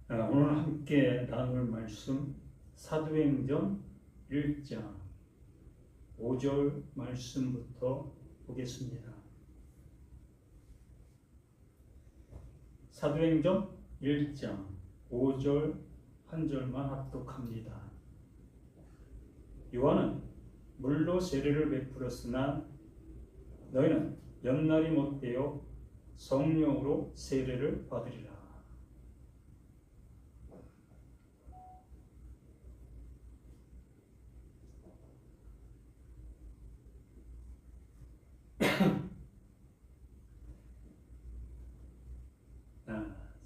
오늘 함께 나눌 말씀 사도행전 1장 5절 말씀부터 보겠습니다. 사도행전 1장 5절 한 절만 합독합니다. 요한은 물로 세례를 베풀었으나 너희는 연날이 못되어 성령으로 세례를 받으리라.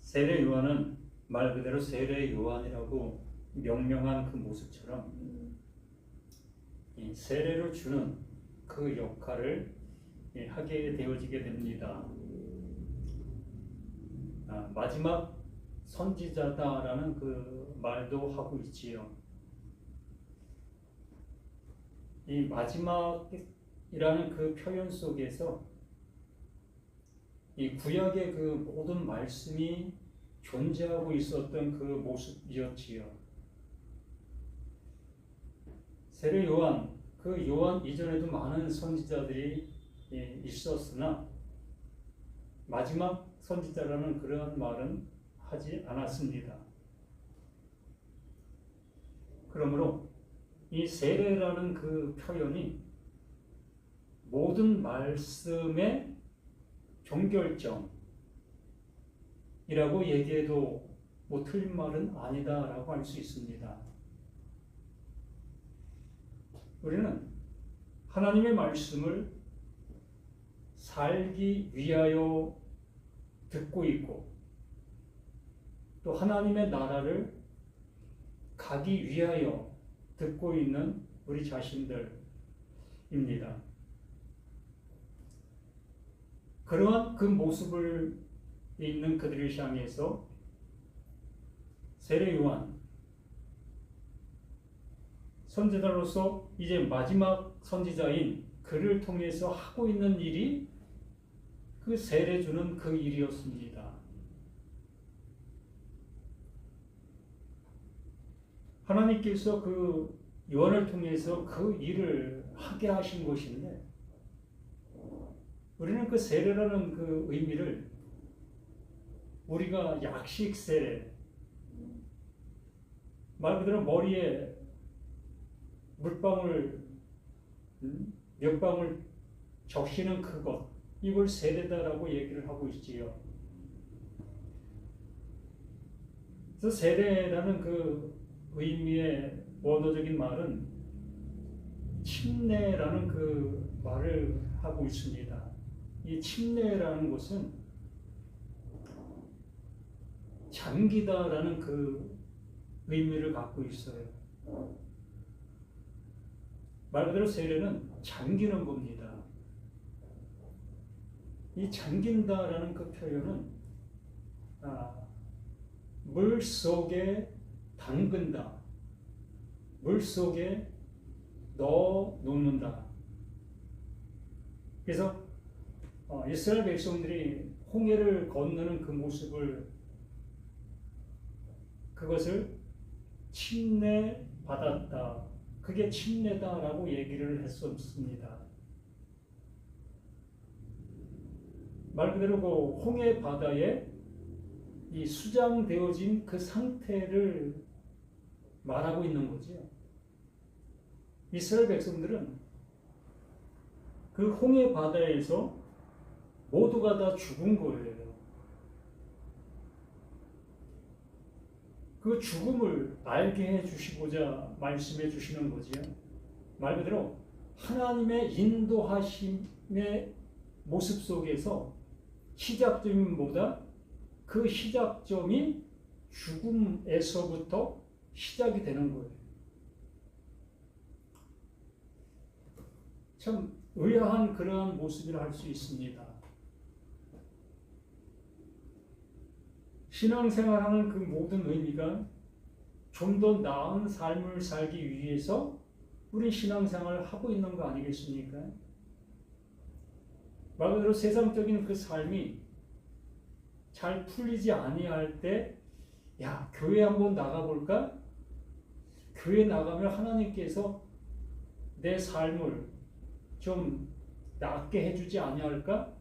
세례 요한은 말 그대로 세례 요한이라고 명명한 그 모습처럼 이 세례를 주는 그 역할을 하게 되어지게 됩니다. 마지막 선지자다라는 그 말도 하고 있지요. 이 마지막이라는 그 표현 속에서 이 구약의 그 모든 말씀이 존재하고 있었던 그 모습이었지요. 세례 요한, 그 요한 이전에도 많은 선지자들이 있었으나 마지막 선지자라는 그런 말은 하지 않았습니다. 그러므로 이 세례라는 그 표현이 모든 말씀의 종결점이라고 얘기해도 뭐 틀린 말은 아니다라고 할 수 있습니다. 우리는 하나님의 말씀을 살기 위하여 듣고 있고 또 하나님의 나라를 가기 위하여 듣고 있는 우리 자신들입니다. 그러한 그 모습을 있는 그들을 향해서 세례 요한 선지자로서 이제 마지막 선지자인 그를 통해서 하고 있는 일이 그 세례 주는 그 일이었습니다. 하나님께서 그 요한을 통해서 그 일을 하게 하신 것인데 우리는 그 세례라는 그 의미를 우리가 약식 세례, 말 그대로 머리에 물방울 몇 방울 적시는 그것, 이걸 세례다라고 얘기를 하고 있지요. 그래서 세례라는 그 의미의 원어적인 말은 침례라는 그 말을 하고 있습니다. 이 침례라는 것은 잠기다라는 그 의미를 갖고 있어요. 말 그대로 세례는 잠기는 겁니다. 이 잠긴다라는 그 표현은 물 속에 담근다, 물 속에 넣어 놓는다. 그래서 이스라엘 백성들이 홍해를 건너는 그 모습을, 그것을 침례받았다, 그게 침례다라고 얘기를 했었습니다. 말 그대로 그 홍해 바다에 이 수장되어진 그 상태를 말하고 있는 거죠. 이스라엘 백성들은 그 홍해 바다에서 모두가 다 죽은 거예요. 그 죽음을 알게 해 주시고자 말씀해 주시는 거지요. 말 그대로 하나님의 인도하심의 모습 속에서 시작점보다 그 시작점이 죽음에서부터 시작이 되는 거예요. 참 의아한 그러한 모습이라 할 수 있습니다. 신앙생활하는 그 모든 의미가 좀 더 나은 삶을 살기 위해서 우리 신앙생활을 하고 있는 거 아니겠습니까? 말 그대로 세상적인 그 삶이 잘 풀리지 아니할 때 야, 교회 한번 나가볼까? 교회 나가면 하나님께서 내 삶을 좀 낫게 해주지 아니할까?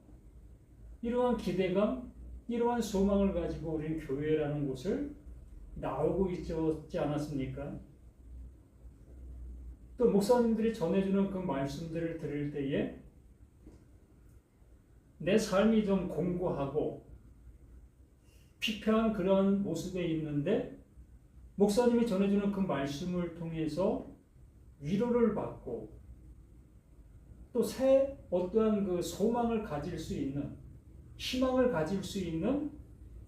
이러한 기대감, 이러한 소망을 가지고 우리는 교회라는 곳을 나오고 있지 않았습니까? 또 목사님들이 전해주는 그 말씀들을 들을 때에 내 삶이 좀 공고하고 피폐한 그런 모습에 있는데 목사님이 전해주는 그 말씀을 통해서 위로를 받고 또 새 어떠한 그 소망을 가질 수 있는, 희망을 가질 수 있는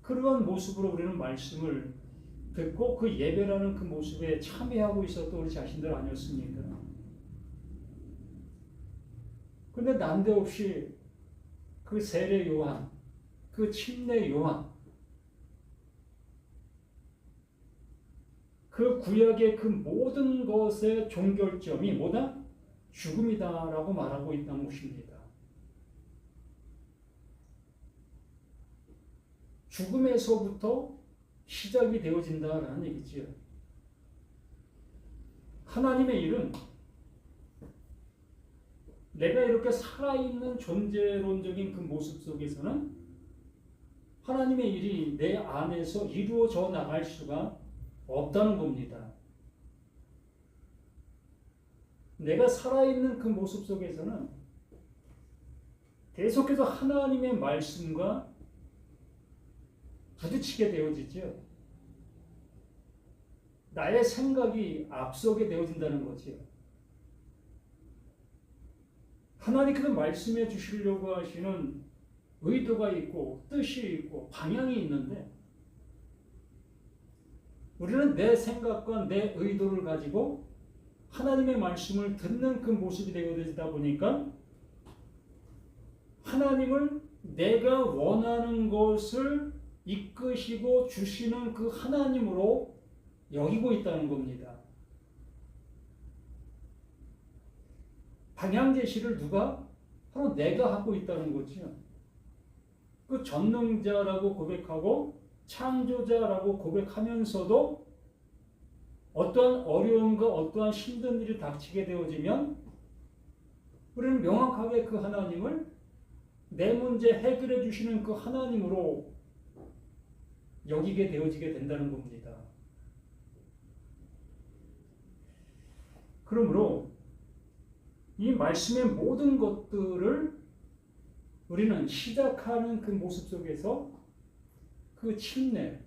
그러한 모습으로 우리는 말씀을 듣고 그 예배라는 그 모습에 참여하고 있었던 우리 자신들 아니었습니까? 근데 난데없이 그 세례 요한, 그 침례 요한, 그 구약의 그 모든 것의 종결점이 뭐다? 죽음이다라고 말하고 있다는 것입니다. 죽음에서부터 시작이 되어진다라는 얘기지요. 하나님의 일은 내가 이렇게 살아있는 존재론적인 그 모습 속에서는 하나님의 일이 내 안에서 이루어져 나갈 수가 없다는 겁니다. 내가 살아있는 그 모습 속에서는 계속해서 하나님의 말씀과 부딪히게 되어지죠. 나의 생각이 앞서게 되어진다는 거지요. 하나님께서 말씀해 주시려고 하시는 의도가 있고 뜻이 있고 방향이 있는데 우리는 내 생각과 내 의도를 가지고 하나님의 말씀을 듣는 그 모습이 되어지다 보니까 하나님을 내가 원하는 것을 이끄시고 주시는 그 하나님으로 여기고 있다는 겁니다. 방향 제시를 누가? 바로 내가 하고 있다는 거죠. 그 전능자라고 고백하고 창조자라고 고백하면서도 어떠한 어려움과 어떠한 힘든 일이 닥치게 되어지면 우리는 명확하게 그 하나님을 내 문제 해결해 주시는 그 하나님으로 여기게 되어지게 된다는 겁니다. 그러므로 이 말씀의 모든 것들을 우리는 시작하는 그 모습 속에서 그 침례,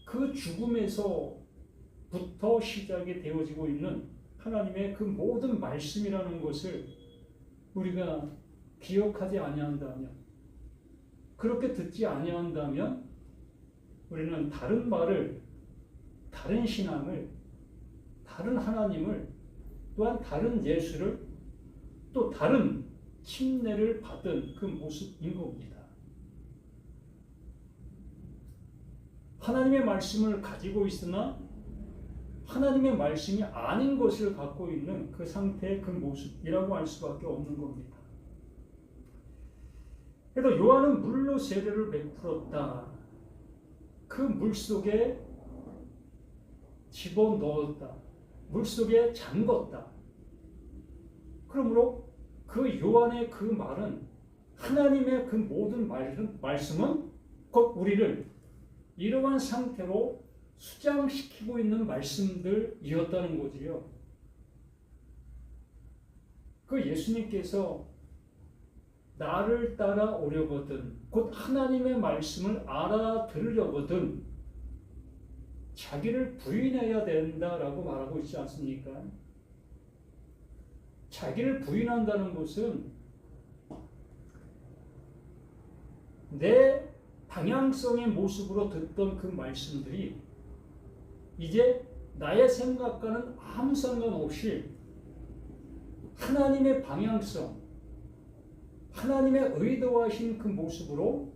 그 죽음에서부터 시작이 되어지고 있는 하나님의 그 모든 말씀이라는 것을 우리가 기억하지 아니한다면, 그렇게 듣지 아니한다면 우리는 다른 말을, 다른 신앙을, 다른 하나님을, 또한 다른 예수를, 또 다른 침례를 받은 그 모습인 겁니다. 하나님의 말씀을 가지고 있으나 하나님의 말씀이 아닌 것을 갖고 있는 그 상태의 그 모습이라고 할 수밖에 없는 겁니다. 그래서 요한은 물로 세례를 베풀었다. 그 물속에 집어넣었다. 물속에 잠궜다. 그러므로 그 요한의 그 말은, 하나님의 그 모든 말씀은 곧 우리를 이러한 상태로 수장시키고 있는 말씀들이었다는 거지요. 그 예수님께서 나를 따라오려거든, 곧 하나님의 말씀을 알아들으려거든 자기를 부인해야 된다라고 말하고 있지 않습니까? 자기를 부인한다는 것은 내 방향성의 모습으로 듣던 그 말씀들이 이제 나의 생각과는 아무 상관없이 하나님의 방향성, 하나님의 의도하신 그 모습으로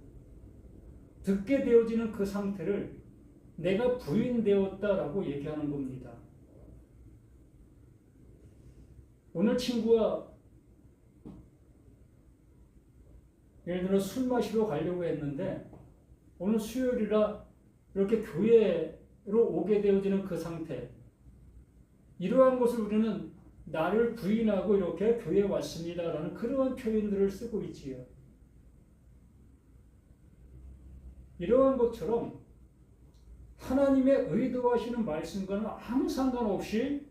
듣게 되어지는 그 상태를 내가 부인되었다라고 얘기하는 겁니다. 오늘 친구가 예를 들어 술 마시러 가려고 했는데 오늘 수요일이라 이렇게 교회로 오게 되어지는 그 상태, 이러한 것을 우리는 나를 부인하고 이렇게 교회에 왔습니다라는 그러한 표현들을 쓰고 있지요. 이러한 것처럼 하나님의 의도하시는 말씀과는 아무 상관없이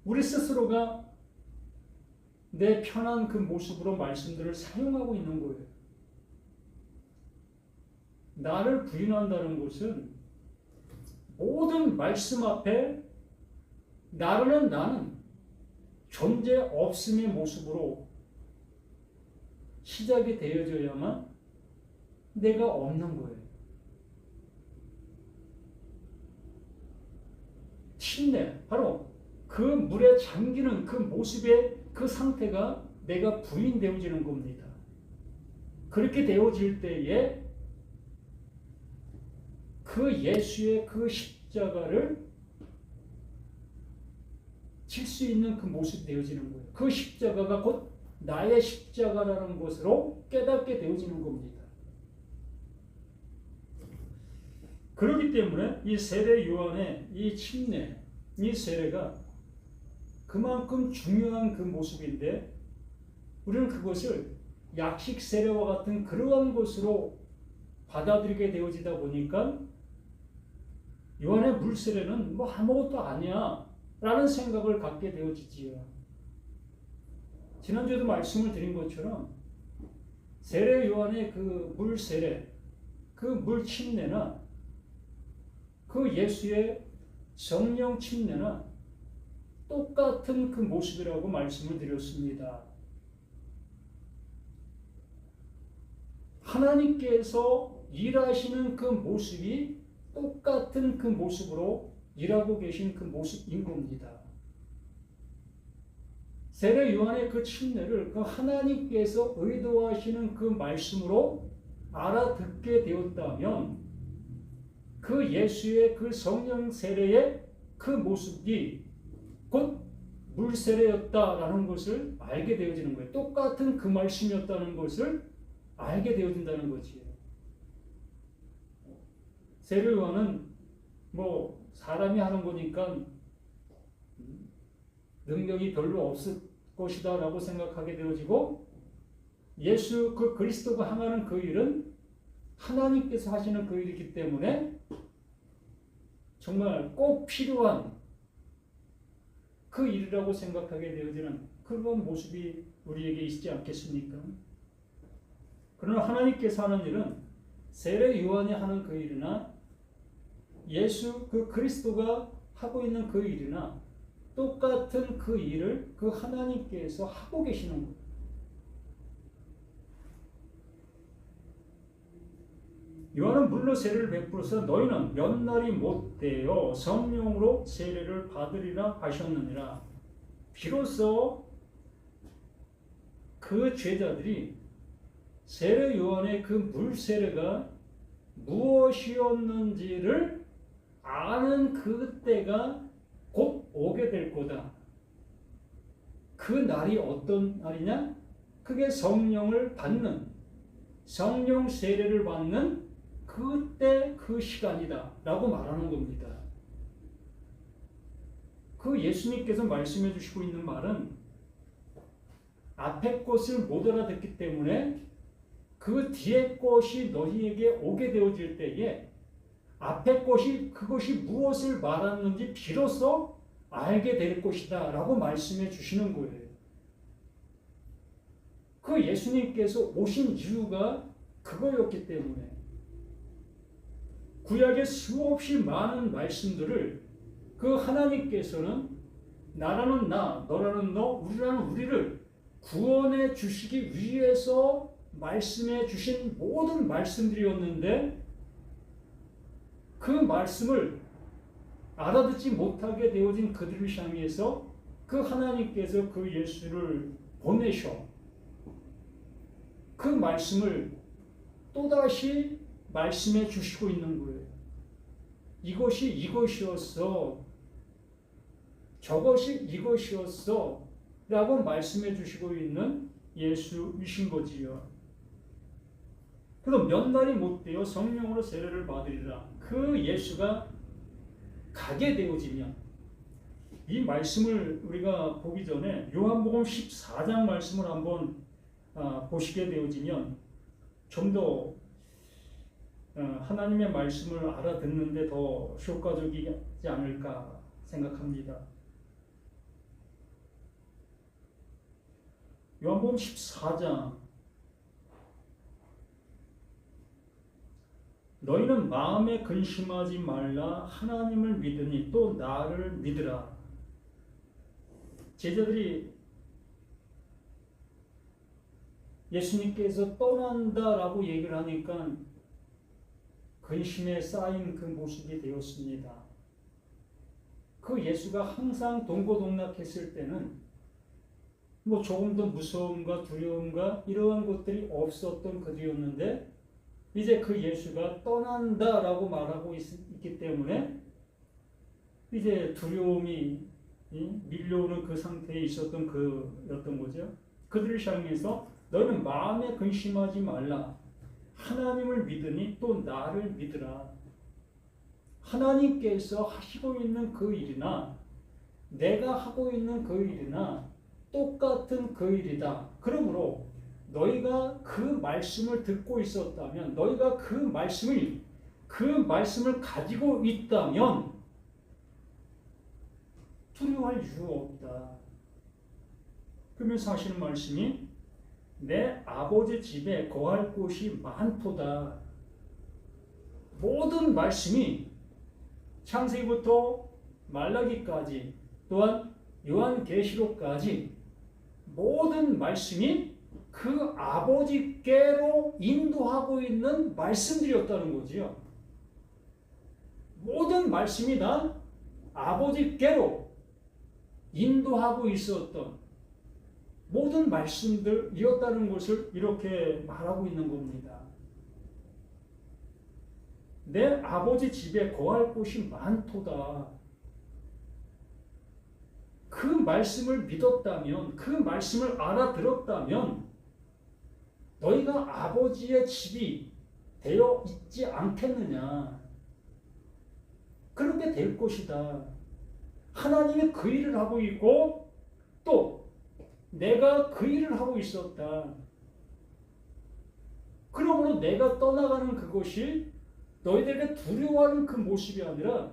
우리 스스로가 내 편한 그 모습으로 말씀들을 사용하고 있는 거예요. 나를 부인한다는 것은 모든 말씀 앞에 나는 존재 없음의 모습으로 시작이 되어져야만 내가 없는 거예요. 침례, 바로 그 물에 잠기는 그 모습의 그 상태가 내가 부인되어지는 겁니다. 그렇게 되어질 때에 그 예수의 그 십자가를 질 수 있는 그 모습이 되어지는 거예요. 그 십자가가 곧 나의 십자가라는 것으로 깨닫게 되어지는 겁니다. 그렇기 때문에 이 세례 요한의 이 침례, 이 세례가 그만큼 중요한 그 모습인데 우리는 그것을 약식 세례와 같은 그러한 것으로 받아들이게 되어지다 보니까 요한의 물 세례는 뭐 아무것도 아니야 라는 생각을 갖게 되어지지요. 지난주에도 말씀을 드린 것처럼 세례 요한의 그 물 세례, 그 물 침례나 그 예수의 성령 침례나 똑같은 그 모습이라고 말씀을 드렸습니다. 하나님께서 일하시는 그 모습이 똑같은 그 모습으로 일하고 계신 그 모습인 겁니다. 세례 요한의 그 침례를 그 하나님께서 의도하시는 그 말씀으로 알아듣게 되었다면 그 예수의 그 성령 세례의 그 모습이 곧 물세례였다라는 것을 알게 되어지는 거예요. 똑같은 그 말씀이었다는 것을 알게 되어진다는 거지요. 세례 요한은 뭐 사람이 하는 거니까 능력이 별로 없을 것이다 라고 생각하게 되어지고 예수 그 그리스도가 행하는 그 일은 하나님께서 하시는 그 일이기 때문에 정말 꼭 필요한 그 일이라고 생각하게 되어지는 그런 모습이 우리에게 있지 않겠습니까? 그러나 하나님께서 하는 일은 세례 요한이 하는 그 일이나 예수 그 그리스도가 하고 있는 그 일이나 똑같은 그 일을 그 하나님께서 하고 계시는 거예요. 요한은 물로 세례를 베풀어서 너희는 몇 날이 못되어 성령으로 세례를 받으리라 하셨느니라. 비로소 그 제자들이 세례 요한의 그 물 세례가 무엇이었는지를 아는 그때가 곧 오게 될 거다. 그 날이 어떤 날이냐? 그게 성령을 받는, 성령 세례를 받는 그때 그 시간이다 라고 말하는 겁니다. 그 예수님께서 말씀해 주시고 있는 말은 앞에 것을 못 알아듣기 때문에 그 뒤에 것이 너희에게 오게 되어질 때에 앞에 것이 그것이 무엇을 말하는지 비로소 알게 될 것이다 라고 말씀해 주시는 거예요. 그 예수님께서 오신 이유가 그거였기 때문에 구약의 수없이 많은 말씀들을 그 하나님께서는 나라는 나, 너라는 너, 우리라는 우리를 구원해 주시기 위해서 말씀해 주신 모든 말씀들이었는데 그 말씀을 알아듣지 못하게 되어진 그들을 향해서 그 하나님께서 그 예수를 보내셔 그 말씀을 또다시 말씀해 주시고 있는 거예요. 이것이 이것이었어. 저것이 이것이었어. 라고 말씀해 주시고 있는 예수이신 거지요. 그래도 몇 날이 못 되어 성령으로 세례를 받으리라. 그 예수가 가게 되어지면, 이 말씀을 우리가 보기 전에 요한복음 14장 말씀을 한번 보시게 되어지면 좀 더 하나님의 말씀을 알아듣는데 더 효과적이지 않을까 생각합니다. 요한복음 14장, 너희는 마음에 근심하지 말라. 하나님을 믿으니 또 나를 믿으라. 제자들이 예수님께서 떠난다라고 얘기를 하니까 근심에 쌓인 그 모습이 되었습니다. 그 예수가 항상 동고동락했을 때는 뭐 조금 더 무서움과 두려움과 이러한 것들이 없었던 그들이었는데, 이제 그 예수가 떠난다라고 말하고 있기 때문에 이제 두려움이 밀려오는 그 상태에 있었던 그였던 거죠. 그들을 향해서 너는 마음에 근심하지 말라. 하나님을 믿으니 또 나를 믿으라. 하나님께서 하시고 있는 그 일이나 내가 하고 있는 그 일이나 똑같은 그 일이다. 그러므로 너희가 그 말씀을 듣고 있었다면, 너희가 그 말씀을 가지고 있다면 두려워할 이유가 없다. 그러면서 하시는 말씀이 내 아버지 집에 거할 곳이 많도다. 모든 말씀이 창세기부터 말라기까지 또한 요한계시록까지 모든 말씀이 그 아버지께로 인도하고 있는 말씀들이었다는 거지요. 모든 말씀이 다 아버지께로 인도하고 있었던 모든 말씀들이었다는 것을 이렇게 말하고 있는 겁니다. 내 아버지 집에 거할 곳이 많도다. 그 말씀을 믿었다면, 그 말씀을 알아들었다면 너희가 아버지의 집이 되어 있지 않겠느냐. 그렇게 될 것이다. 하나님이 그 일을 하고 있고 또 내가 그 일을 하고 있었다. 그러므로 내가 떠나가는 그것이 너희들에게 두려워하는 그 모습이 아니라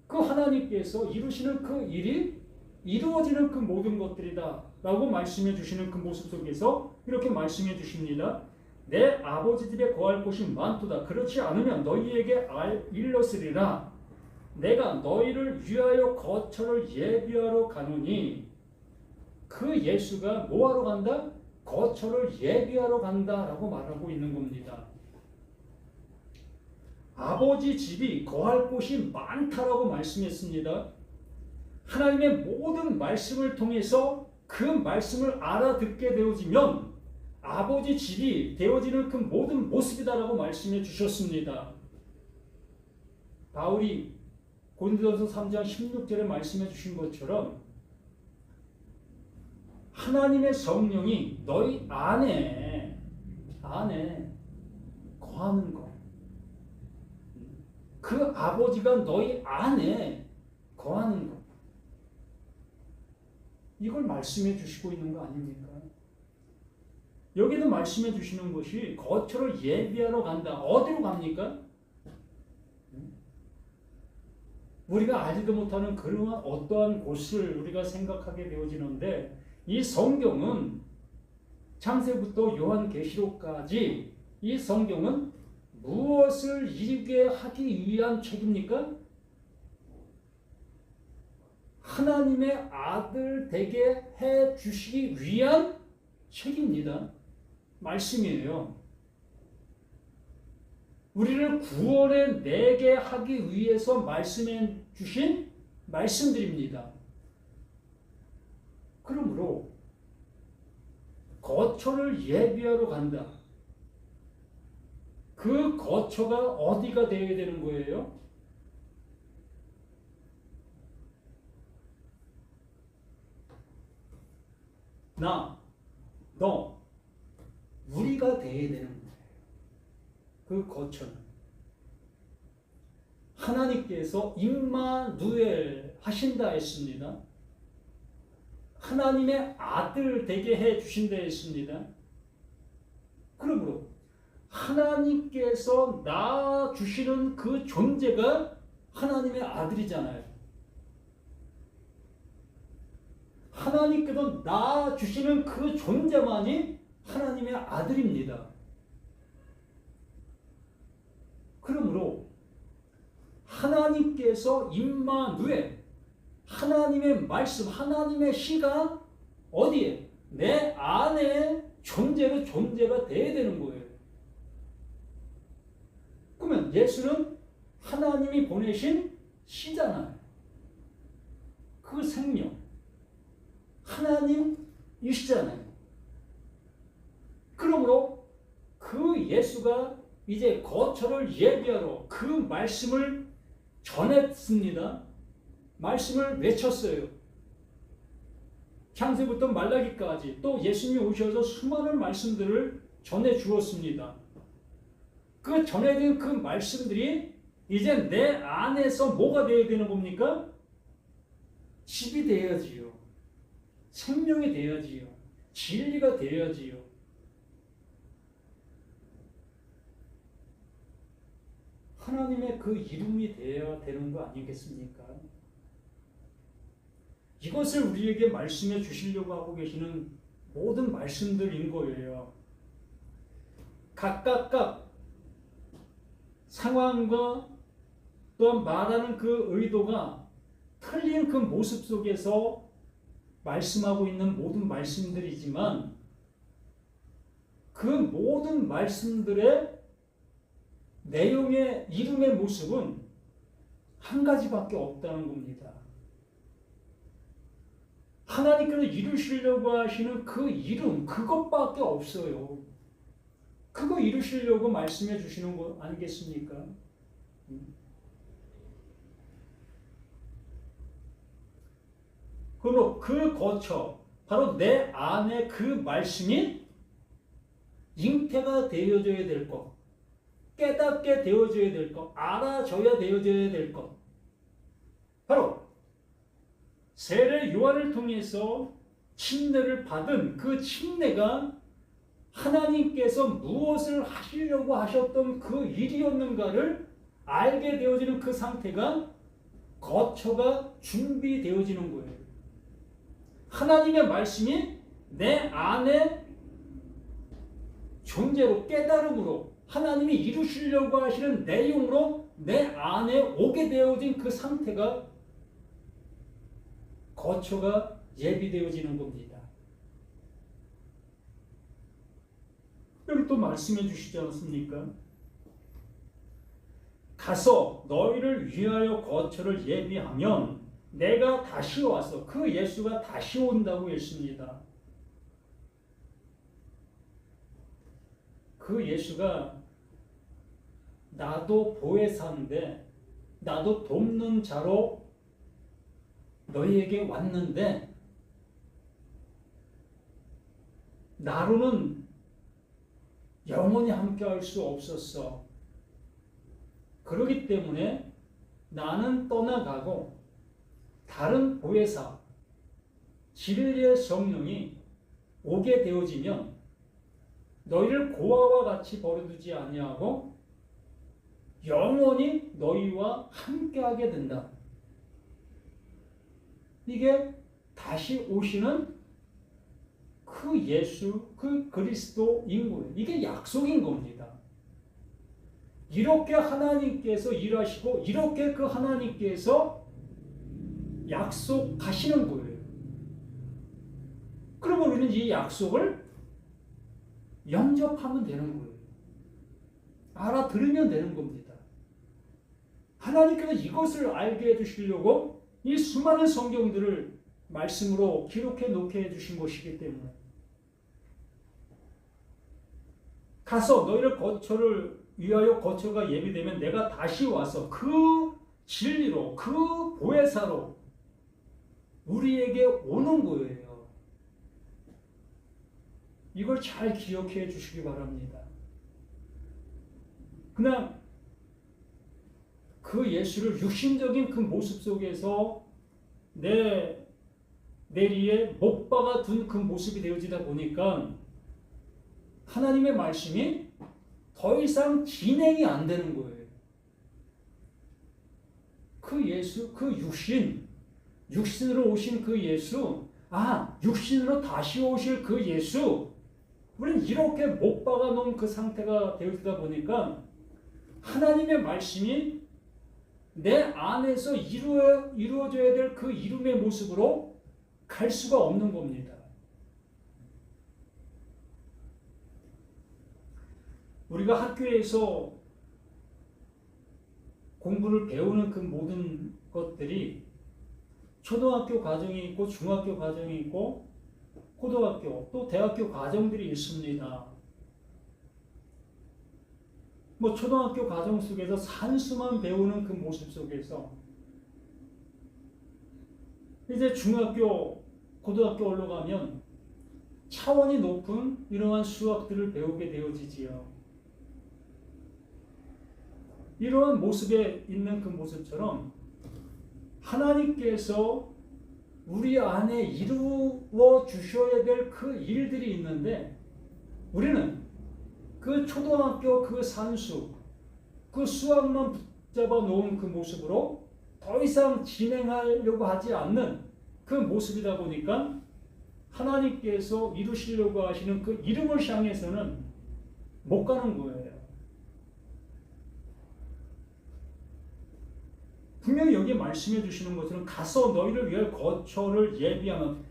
그 하나님께서 이루시는 그 일이 이루어지는 그 모든 것들이다 라고 말씀해 주시는 그 모습 속에서 이렇게 말씀해 주십니다. 내 아버지 집에 거할 곳이 많도다. 그렇지 않으면 너희에게 일렀으리라. 내가 너희를 위하여 거처를 예비하러 가노니. 그 예수가 뭐하러 간다? 거처를 예비하러 간다라고 말하고 있는 겁니다. 아버지 집이 거할 곳이 많다라고 말씀했습니다. 하나님의 모든 말씀을 통해서 그 말씀을 알아듣게 되어지면 아버지 집이 되어지는 그 모든 모습이다라고 말씀해 주셨습니다. 바울이 고린도전서 3장 16절에 말씀해 주신 것처럼 하나님의 성령이 너희 안에 거하는 것, 그 아버지가 너희 안에 거하는 것, 이걸 말씀해 주시고 있는 거 아닙니까? 여기도 말씀해 주시는 것이 거처를 예비하러 간다. 어디로 갑니까? 우리가 알지도 못하는 그러한 어떠한 곳을 우리가 생각하게 되어지는데, 이 성경은 창세부터 요한계시록까지 이 성경은 무엇을 이루게 하기 위한 책입니까? 하나님의 아들 되게 해 주시기 위한 책입니다. 말씀이에요. 우리를 구원에 내게 하기 위해서 말씀해 주신 말씀들입니다. 그러므로 거처를 예비하러 간다. 그 거처가 어디가 되어야 되는 거예요? 나, 너, 우리가 되어야 되는 거예요. 그 거처는 하나님께서 임마누엘 하신다 했습니다. 하나님의 아들 되게 해 주신다 했습니다. 그러므로 하나님께서 낳아 주시는 그 존재가 하나님의 아들이잖아요. 하나님께서 낳아 주시는 그 존재만이 하나님의 아들입니다. 그러므로 하나님께서 임마누엘, 하나님의 말씀, 하나님의 시가 어디에? 내 안에 존재가 돼야 되는 거예요. 그러면 예수는 하나님이 보내신 시잖아요. 그 생명, 하나님이시잖아요. 그러므로 그 예수가 이제 거처를 예비하러 그 말씀을 전했습니다. 말씀을 외쳤어요. 창세부터 말라기까지 또 예수님이 오셔서 수많은 말씀들을 전해 주었습니다. 그 전해진 그 말씀들이 이제 내 안에서 뭐가 되어야 되는 겁니까? 집이 되어야지요. 생명이 되어야지요. 진리가 되어야지요. 하나님의 그 이름이 되어야 되는 거 아니겠습니까? 이것을 우리에게 말씀해 주시려고 하고 계시는 모든 말씀들인 거예요. 각각 상황과 또한 말하는 그 의도가 틀린 그 모습 속에서 말씀하고 있는 모든 말씀들이지만 그 모든 말씀들의 내용의 이름의 모습은 한 가지밖에 없다는 겁니다. 하나님께서 이루시려고 하시는 그 이름, 그것밖에 없어요. 그거 이루시려고 말씀해 주시는 거 아니겠습니까? 그리고 그 거처, 바로 내 안에 그 말씀이 잉태가 되어져야 될 것, 깨닫게 되어져야 될 것, 알아져야 되어져야 될 것, 바로 세례 요한을 통해서 침례를 받은 그 침례가 하나님께서 무엇을 하시려고 하셨던 그 일이었는가를 알게 되어지는 그 상태가 거처가 준비되어지는 거예요. 하나님의 말씀이 내 안에 존재로 깨달음으로 하나님이 이루시려고 하시는 내용으로 내 안에 오게 되어진 그 상태가 거처가 예비되어지는 겁니다. 여기 또 말씀해 주시지 않습니까? 가서 너희를 위하여 거처를 예비하면 내가 다시 와서, 그 예수가 다시 온다고 했습니다. 그 예수가 나도 보혜사인데, 나도 돕는 자로 너희에게 왔는데 나로는 영원히 함께할 수 없었어. 그렇기 때문에 나는 떠나가고 다른 보혜사, 진리의 성령이 오게 되어지면 너희를 고아와 같이 버려두지 아니하고 영원히 너희와 함께하게 된다. 이게 다시 오시는 그 예수, 그 그리스도인 거예요. 이게 약속인 겁니다. 이렇게 하나님께서 일하시고 이렇게 그 하나님께서 약속하시는 거예요. 그러면 우리는 이 약속을 영접하면 되는 거예요. 알아들으면 되는 겁니다. 하나님께서 이것을 알게 해주시려고 이 수많은 성경들을 말씀으로 기록해 놓게 해주신 것이기 때문에 가서 너희를 거처를 위하여 거처가 예비되면 내가 다시 와서 그 진리로, 그 보혜사로 우리에게 오는 거예요. 이걸 잘 기억해 주시기 바랍니다. 그냥 그 예수를 육신적인 그 모습 속에서 내 내리에 못 박아 둔 그 모습이 되어지다 보니까 하나님의 말씀이 더 이상 진행이 안 되는 거예요. 그 예수, 그 육신으로 오신 그 예수, 육신으로 다시 오실 그 예수, 우리는 이렇게 못 박아 놓은 그 상태가 되어지다 보니까 하나님의 말씀이 내 안에서 이루어져야 될 그 이름의 모습으로 갈 수가 없는 겁니다. 우리가 학교에서 공부를 배우는 그 모든 것들이 초등학교 과정이 있고 중학교 과정이 있고 고등학교 또 대학교 과정들이 있습니다. 초등학교 과정 속에서 산수만 배우는 그 모습 속에서 이제 중학교, 고등학교 올라가면 차원이 높은 이러한 수학들을 배우게 되어지지요. 이러한 모습에 있는 그 모습처럼 하나님께서 우리 안에 이루어 주셔야 될 그 일들이 있는데 우리는 그 초등학교 그 산수, 그 수학만 붙잡아 놓은 그 모습으로 더 이상 진행하려고 하지 않는 그 모습이다 보니까 하나님께서 이루시려고 하시는 그 이름을 향해서는 못 가는 거예요. 분명히 여기에 말씀해 주시는 것처럼 가서 너희를 위해 거처를 예비하면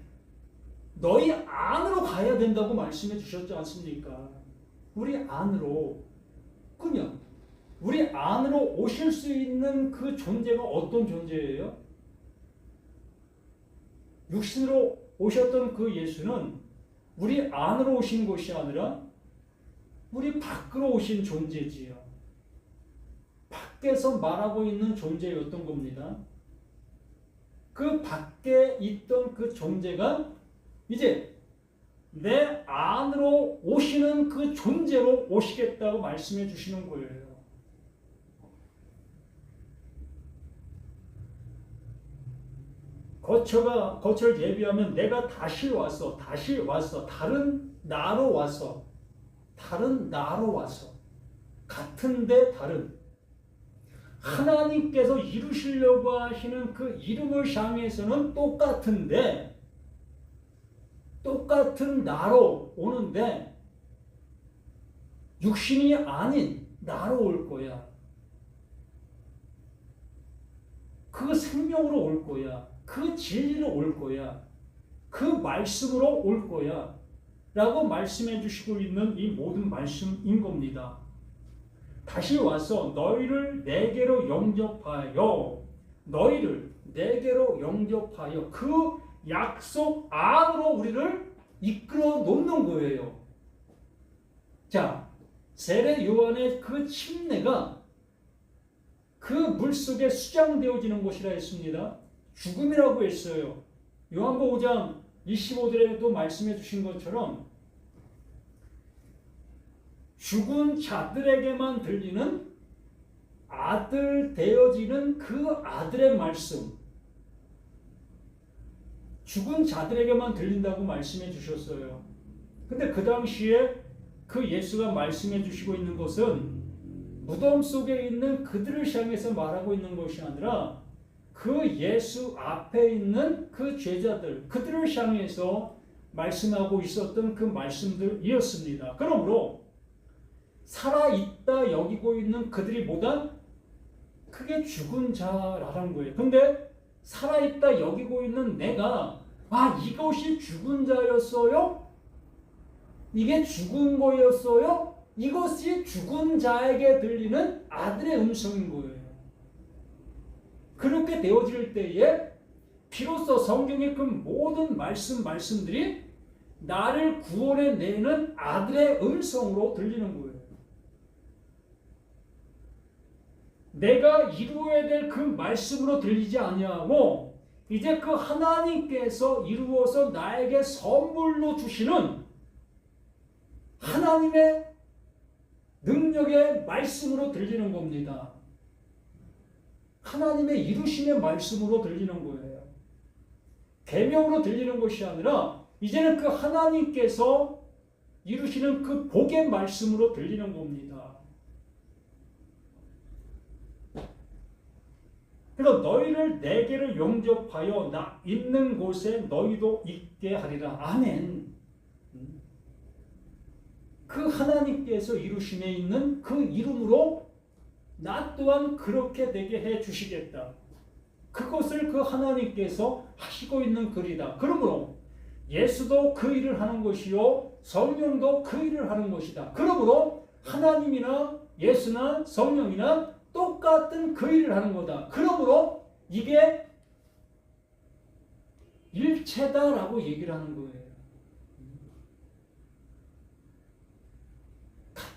너희 안으로 가야 된다고 말씀해 주셨지 않습니까? 우리 안으로, 그냥 우리 안으로 오실 수 있는 그 존재가 어떤 존재예요? 육신으로 오셨던 그 예수는 우리 안으로 오신 것이 아니라 우리 밖으로 오신 존재지요. 밖에서 말하고 있는 존재였던 겁니다. 그 밖에 있던 그 존재가 이제 내 안으로 오시는 그 존재로 오시겠다고 말씀해 주시는 거예요. 거처를 예비하면 내가 다시 왔어. 다른 나로 왔어. 같은데 다른. 하나님께서 이루시려고 하시는 그 이름을 향해서는 똑같은데 똑같은 나로 오는데 육신이 아닌 나로 올 거야. 그 생명으로 올 거야. 그 진리로 올 거야. 그 말씀으로 올 거야. 라고 말씀해 주시고 있는 이 모든 말씀인 겁니다. 다시 와서 너희를 내게로 영접하여 그 약속 안으로 우리를 이끌어 놓는 거예요. 자, 세례 요한의 그 침례가 그 물속에 수장되어지는 것이라 했습니다. 죽음이라고 했어요. 요한복음 5장 25절에도 말씀해 주신 것처럼 죽은 자들에게만 들리는 아들 되어지는 그 아들의 말씀, 죽은 자들에게만 들린다고 말씀해 주셨어요. 근데 그 당시에 그 예수가 말씀해 주시고 있는 것은 무덤 속에 있는 그들을 향해서 말하고 있는 것이 아니라 그 예수 앞에 있는 그 제자들, 그들을 향해서 말씀하고 있었던 그 말씀들이었습니다. 그러므로 살아있다 여기고 있는 그들이 보다 크게 죽은 자라는 거예요. 근데 살아있다 여기고 있는 내가 이것이 죽은 자였어요? 이게 죽은 거였어요? 이것이 죽은 자에게 들리는 아들의 음성인 거예요. 그렇게 되어질 때에 비로소 성경의 그 모든 말씀들이 나를 구원해내는 아들의 음성으로 들리는 거예요. 내가 이루어야 될 그 말씀으로 들리지 아니하고 이제 그 하나님께서 이루어서 나에게 선물로 주시는 하나님의 능력의 말씀으로 들리는 겁니다. 하나님의 이루심의 말씀으로 들리는 거예요. 계명으로 들리는 것이 아니라 이제는 그 하나님께서 이루시는 그 복의 말씀으로 들리는 겁니다. 그래서 너희를 내게를 영접하여 나 있는 곳에 너희도 있게 하리라. 아멘. 그 하나님께서 이루심에 있는 그 이름으로 나 또한 그렇게 되게 해 주시겠다. 그것을 그 하나님께서 하시고 있는 글이다. 그러므로 예수도 그 일을 하는 것이요 성령도 그 일을 하는 것이다. 그러므로 하나님이나 예수나 성령이나 똑같은 그 일을 하는 거다. 그러므로 이게 일체다라고 얘기를 하는 거예요.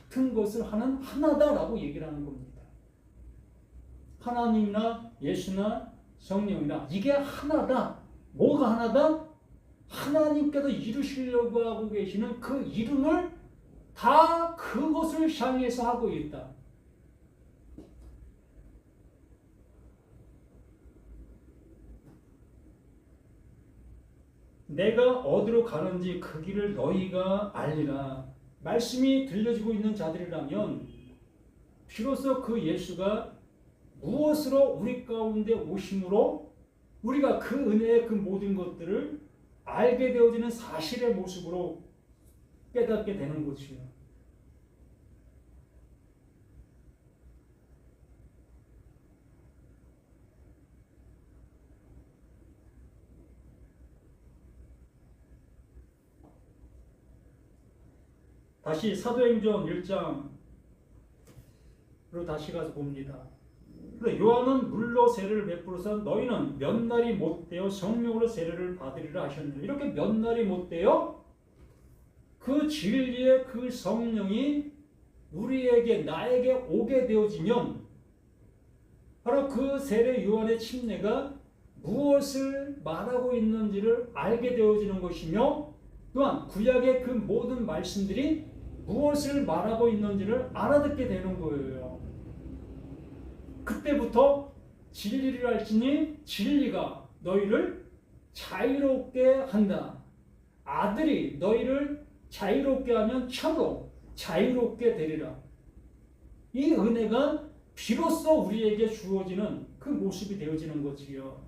같은 것을 하는 하나다라고 얘기를 하는 겁니다. 하나님이나 예수나 성령이나 이게 하나다. 뭐가 하나다? 하나님께서 이루시려고 하고 계시는 그 이름을 다 그것을 향해서 하고 있다. 내가 어디로 가는지 그 길을 너희가 알리라. 말씀이 들려지고 있는 자들이라면 비로소 그 예수가 무엇으로 우리 가운데 오심으로 우리가 그 은혜의 그 모든 것들을 알게 되어지는 사실의 모습으로 깨닫게 되는 것이요. 다시 사도행전 1장으로 다시 가서 봅니다. 요한은 물로 세례를 베풀어서 너희는 몇 날이 못되어 성령으로 세례를 받으리라 하셨느냐. 이렇게 몇 날이 못되어 그 진리의 그 성령이 우리에게 나에게 오게 되어지면 바로 그 세례 요한의 침례가 무엇을 말하고 있는지를 알게 되어지는 것이며 또한 구약의 그 모든 말씀들이 무엇을 말하고 있는지를 알아듣게 되는 거예요. 그때부터 진리를 알지니 진리가 너희를 자유롭게 한다. 아들이 너희를 자유롭게 하면 참으로 자유롭게 되리라. 이 은혜가 비로소 우리에게 주어지는 그 모습이 되어지는 거지요.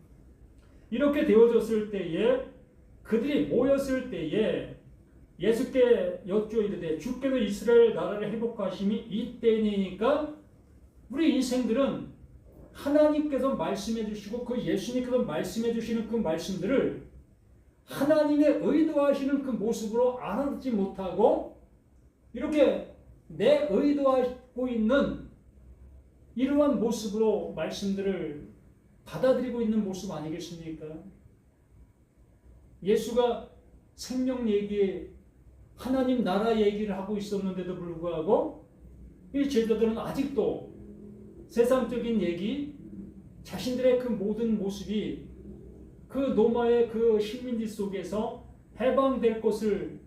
이렇게 되어졌을 때에 그들이 모였을 때에 예수께 여쭈이르되 주께서 이스라엘 나라를 회복하심이 이때니까 우리 인생들은 하나님께서 말씀해 주시고 그 예수님께서 말씀해 주시는 그 말씀들을 하나님의 의도하시는 그 모습으로 알아듣지 못하고 이렇게 내 의도하고 있는 이러한 모습으로 말씀들을 받아들이고 있는 모습 아니겠습니까? 예수가 생명 얘기, 하나님 나라 얘기를 하고 있었는데도 불구하고 이 제자들은 아직도 세상적인 얘기, 자신들의 그 모든 모습이 그 로마의 그 식민지 속에서 해방될 것을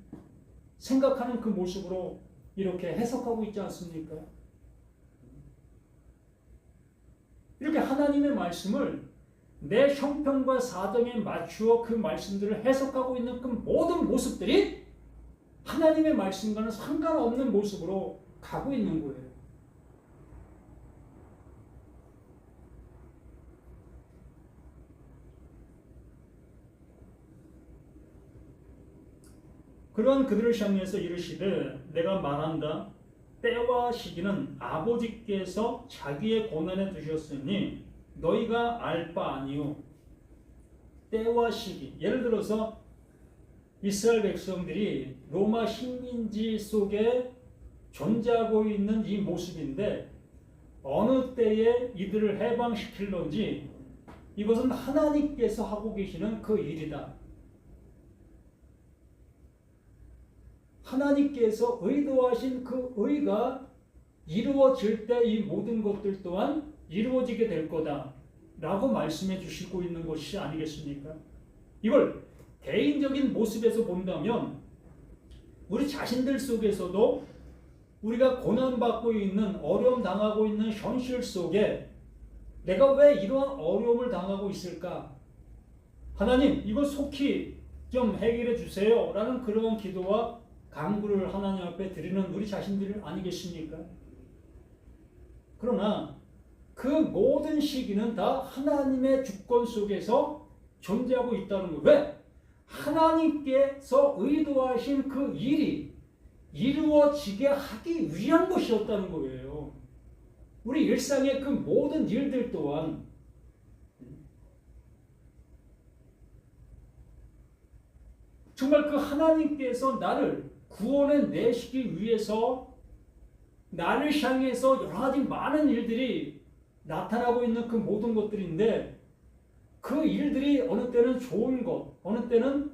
생각하는 그 모습으로 이렇게 해석하고 있지 않습니까? 이렇게 하나님의 말씀을 내 형편과 사정에 맞추어 그 말씀들을 해석하고 있는 그 모든 모습들이 하나님의 말씀과는 상관없는 모습으로 가고 있는 거예요. 그러한 그들을 향해서 이르시되 내가 말한다. 때와 시기는 아버지께서 자기의 권한에 두셨으니 너희가 알 바 아니요. 때와 시기. 예를 들어서 이스라엘 백성들이 로마 식민지 속에 존재하고 있는 이 모습인데 어느 때에 이들을 해방시킬런지 이것은 하나님께서 하고 계시는 그 일이다. 하나님께서 의도하신 그 의가 이루어질 때 이 모든 것들 또한 이루어지게 될 거다 라고 말씀해 주시고 있는 것이 아니겠습니까? 이걸 개인적인 모습에서 본다면 우리 자신들 속에서도 우리가 고난받고 있는, 어려움 당하고 있는 현실 속에 내가 왜 이러한 어려움을 당하고 있을까? 하나님, 이거 속히 좀 해결해 주세요 라는 그런 기도와 간구를 하나님 앞에 드리는 우리 자신들 아니겠습니까? 그러나 그 모든 시기는 다 하나님의 주권 속에서 존재하고 있다는 거예요. 왜? 하나님께서 의도하신 그 일이 이루어지게 하기 위한 것이었다는 거예요. 우리 일상의 그 모든 일들 또한 정말 그 하나님께서 나를 구원해 내시기 위해서 나를 향해서 여러 가지 많은 일들이 나타나고 있는 그 모든 것들인데, 그 일들이 어느 때는 좋은 것, 어느 때는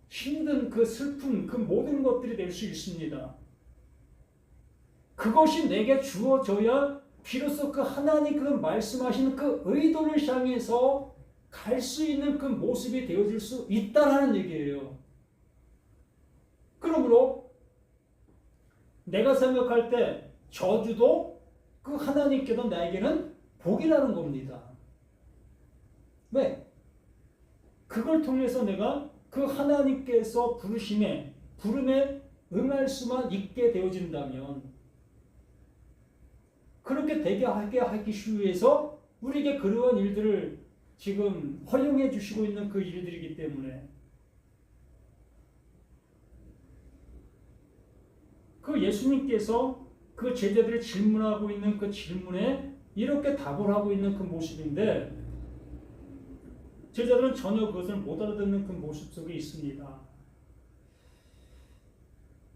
힘든 그 슬픈 그 모든 것들이 될 수 있습니다. 그것이 내게 주어져야 비로소 그 하나님 그 말씀하시는 그 의도를 향해서 갈 수 있는 그 모습이 되어질 수 있다라는 얘기예요. 그러므로 내가 생각할 때 저주도 그 하나님께서 나에게는 복이라는 겁니다. 왜? 그걸 통해서 내가 그 하나님께서 부름에 응할 수만 있게 되어진다면, 그렇게 되게 하기 위해서 우리에게 그러한 일들을 지금 허용해 주시고 있는 그 일들이기 때문에, 그 예수님께서 그 제자들이 질문하고 있는 그 질문에 이렇게 답을 하고 있는 그 모습인데, 제자들은 전혀 그것을 못 알아듣는 그 모습 속에 있습니다.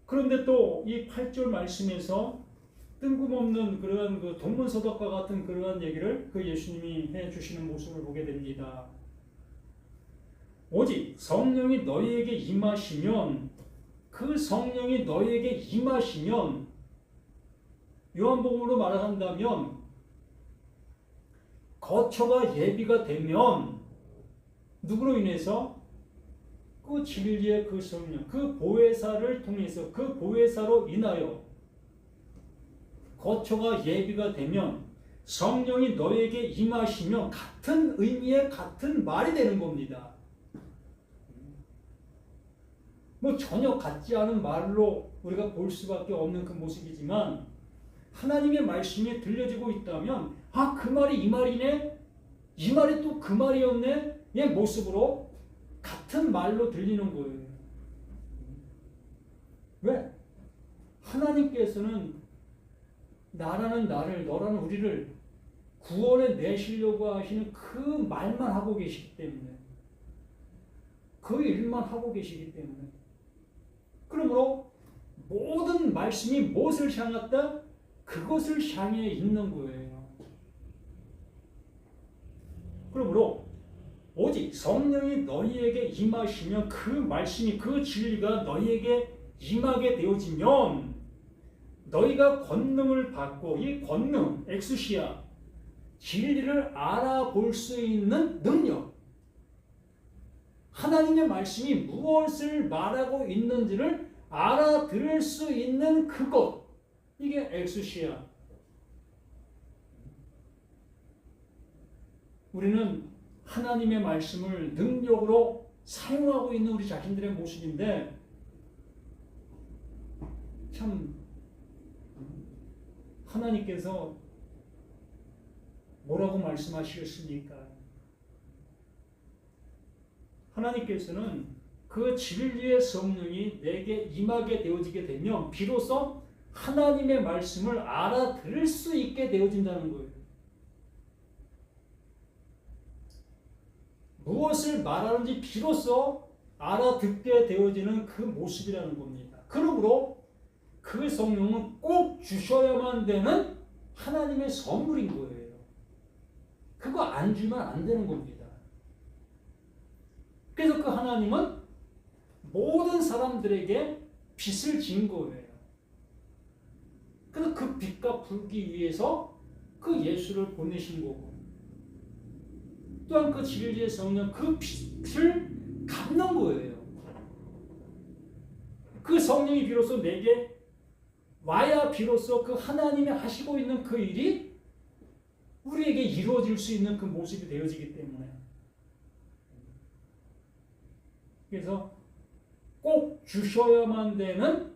그런데 또 이 8절 말씀에서 뜬금없는 그러한 그 동문서답과 같은 그러한 얘기를 그 예수님이 해 주시는 모습을 보게 됩니다. 오직 성령이 너희에게 임하시면, 그 성령이 너희에게 임하시면, 요한복음으로 말한다면 거처가 예비가 되면, 누구로 인해서? 그 진리의 그 성령, 그 보혜사를 통해서, 그 보혜사로 인하여 거처가 예비가 되면, 성령이 너에게 임하시면, 같은 의미의 같은 말이 되는 겁니다. 뭐 전혀 같지 않은 말로 우리가 볼 수밖에 없는 그 모습이지만, 하나님의 말씀이 들려지고 있다면, 아, 그 말이 이 말이네, 이 말이 또 그 말이었네, 이 모습으로 같은 말로 들리는 거예요. 왜? 하나님께서는 나라는 나를, 너라는 우리를 구원해 내시려고 하시는 그 말만 하고 계시기 때문에, 그 일만 하고 계시기 때문에, 그러므로 모든 말씀이 무엇을 향했다? 그것을 향해 있는 거예요. 그러므로 오직 성령이 너희에게 임하시면, 그 말씀이, 그 진리가 너희에게 임하게 되어지면, 너희가 권능을 받고, 이 권능, 엑수시아, 진리를 알아볼 수 있는 능력, 하나님의 말씀이 무엇을 말하고 있는지를 알아들을 수 있는 그것, 이게 엑수시아. 우리는 하나님의 말씀을 능력으로 사용하고 있는 우리 자신들의 모습인데, 참 하나님께서 뭐라고 말씀하시겠습니까? 하나님께서는 그 진리의 성령이 내게 임하게 되어지게 되면 비로소 하나님의 말씀을 알아들을 수 있게 되어진다는 거예요. 무엇을 말하는지 비로소 알아듣게 되어지는 그 모습이라는 겁니다. 그러므로 그 성령은 꼭 주셔야만 되는 하나님의 선물인 거예요. 그거 안 주면 안 되는 겁니다. 그래서 그 하나님은 모든 사람들에게 빚을 진 거예요. 그래서 그 빚 갚기 위해서 그 예수를 보내신 거고, 또한 그 진리의 성령, 그 빚을 갚는 거예요. 그 성령이 비로소 내게 와야 비로소 그 하나님이 하시고 있는 그 일이 우리에게 이루어질 수 있는 그 모습이 되어지기 때문에, 그래서 꼭 주셔야만 되는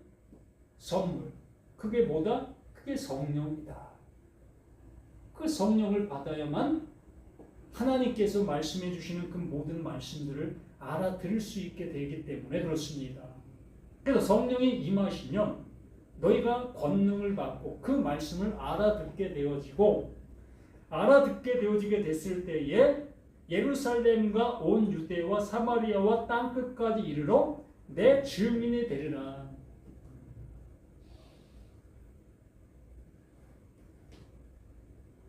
선물, 그게 뭐다? 그게 성령이다. 그 성령을 받아야만 하나님께서 말씀해 주시는 그 모든 말씀들을 알아들을 수 있게 되기 때문에 그렇습니다. 그래서 성령이 임하시면 너희가 권능을 받고 그 말씀을 알아듣게 되어지고, 알아듣게 되어지게 됐을 때에 예루살렘과 온 유대와 사마리아와 땅끝까지 이르러 내 증인이 되리라.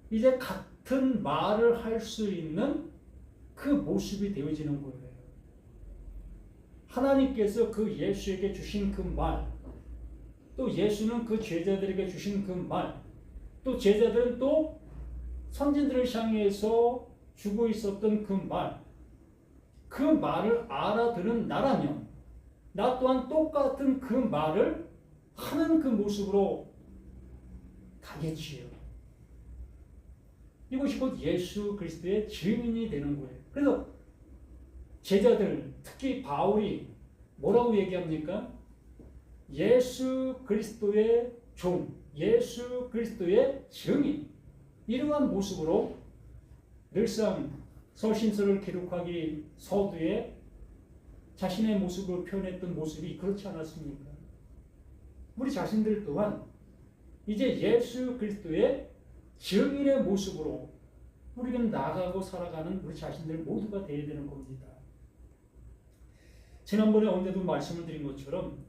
이제 같은 말을 할 수 있는 그 모습이 되어지는 거예요. 하나님께서 그 예수에게 주신 그 말, 또 예수는 그 제자들에게 주신 그 말, 또 제자들은 또 선진들을 향해서 주고 있었던 그 말, 그 말을 알아들은 나라면 나 또한 똑같은 그 말을 하는 그 모습으로 가겠지요. 이것이 곧 예수 그리스도의 증인이 되는 거예요. 그래서 제자들, 특히 바울이 뭐라고 얘기합니까? 예수 그리스도의 종, 예수 그리스도의 증인, 이러한 모습으로 늘상 서신서를 기록하기 서두에 자신의 모습을 표현했던 모습이 그렇지 않았습니까? 우리 자신들 또한 이제 예수 그리스도의 증인의 모습으로 우리는 나아가고 살아가는 우리 자신들 모두가 되어야 되는 겁니다. 지난번에 언제도 말씀을 드린 것처럼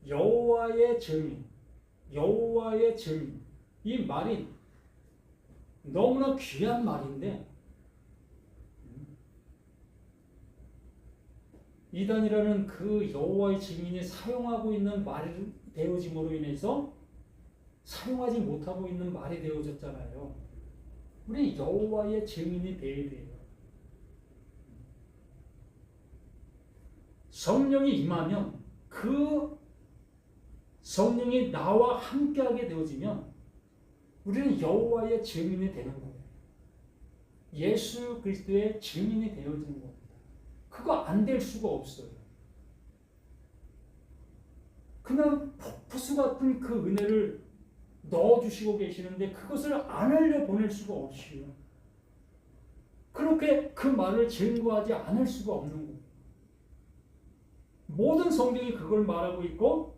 여호와의 증인, 여호와의 증인, 이 말이 너무나 귀한 말인데 이단이라는 그 여호와의 증인이 사용하고 있는 말이 되어짐으로 인해서 사용하지 못하고 있는 말이 되어졌잖아요. 우리 여호와의 증인이 되어야 돼요. 성령이 임하면, 그 성령이 나와 함께하게 되어지면 우리는 여호와의 증인이 되는 거예요. 예수 그리스도의 증인이 되어지는 겁니다. 그거 안 될 수가 없어요. 그냥 폭포수 같은 그 은혜를 넣어주시고 계시는데 그것을 안 흘려보낼 수가 없이요. 그렇게 그 말을 증거하지 않을 수가 없는 거예요. 모든 성경이 그걸 말하고 있고,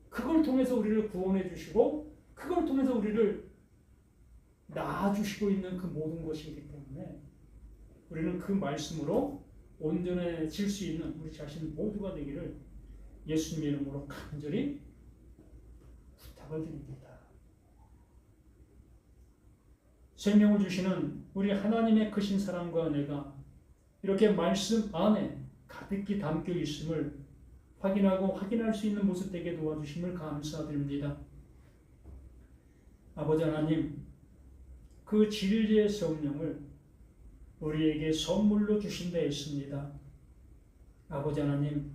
그걸 통해서 우리를 구원해 주시고, 그걸 통해서 우리를 낳아주시고 있는 그 모든 것이기 때문에 우리는 그 말씀으로 온전해질 수 있는 우리 자신 모두가 되기를 예수님의 이름으로 간절히 부탁을 드립니다. 생명을 주시는 우리 하나님의 크신 사랑과 은혜가 이렇게 말씀 안에 가득히 담겨 있음을 확인하고 확인할 수 있는 모습 되게 도와주심을 감사드립니다. 아버지 하나님, 그 진리의 성령을 우리에게 선물로 주신다 했습니다. 아버지 하나님,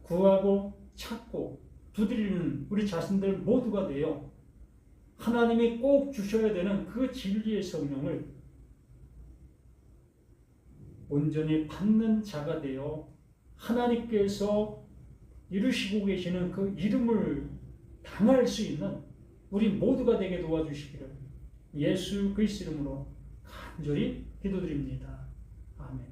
구하고 찾고 두드리는 우리 자신들 모두가 되어 하나님이 꼭 주셔야 되는 그 진리의 성령을 온전히 받는 자가 되어 하나님께서 이루시고 계시는 그 이름을 당할 수 있는 우리 모두가 되게 도와주시기를 예수 그리스도 이름으로 간절히 기도드립니다. 아멘.